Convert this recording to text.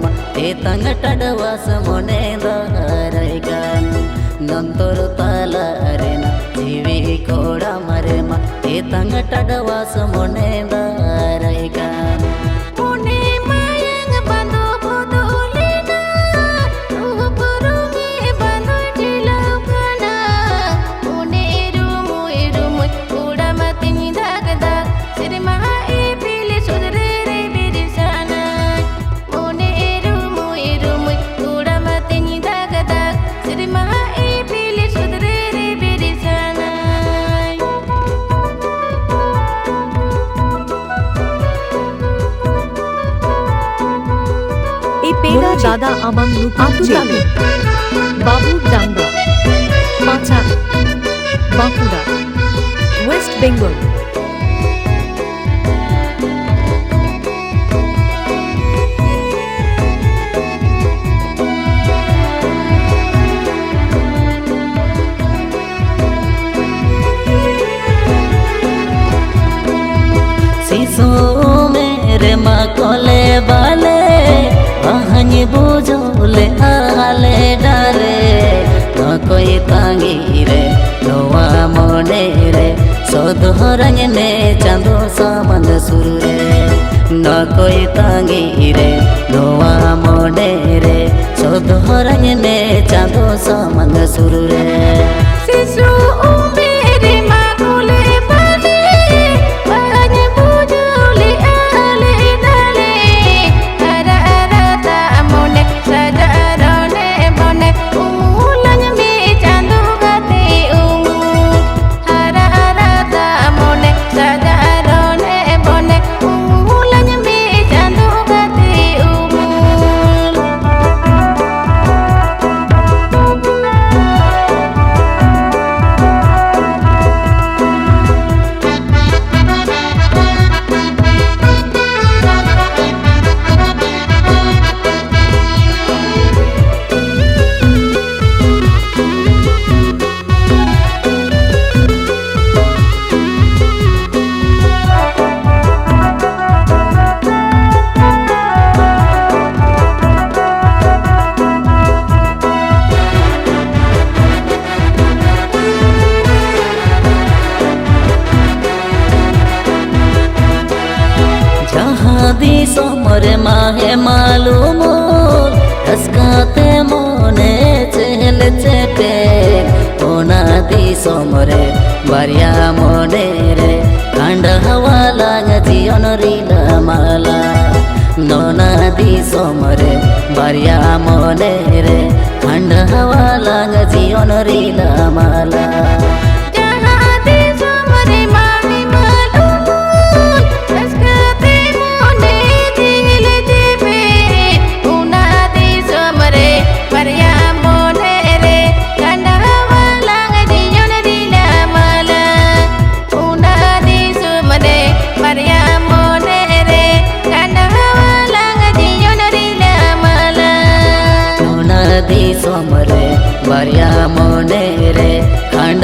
ma etang tadwas mone daraigan nantor tala arena jivi koda mare ma etang tadwas mone daraigan পেড়া দাদা among আতুজালু বাবুর ডাঙ্গা মাচা Bankura West Bengal शिशु मेरे माँ कोले बाले आहनी बुझोले आले डारे न कोई तांगी रे नोआ मोने रे सोधरंग ने चांदो सामंद सुर रे न कोई तांगी रे नोआ मोने रे सोधरंग ने चांदो सामंद सुर रे शिशु मेरे माँ कोले बाले आहनी बुझोले आले डारे दी सोमरे माहे मालूम रसकाते मोने चहल चेटे ओना दी सोमरे बारिया मोने रे कांड हवाला जीवन रीला माला नोना दी सोमरे बारिया मोने रे कांड हवाला जीवन रीला माला सोमरे बारिया मोने रे खंड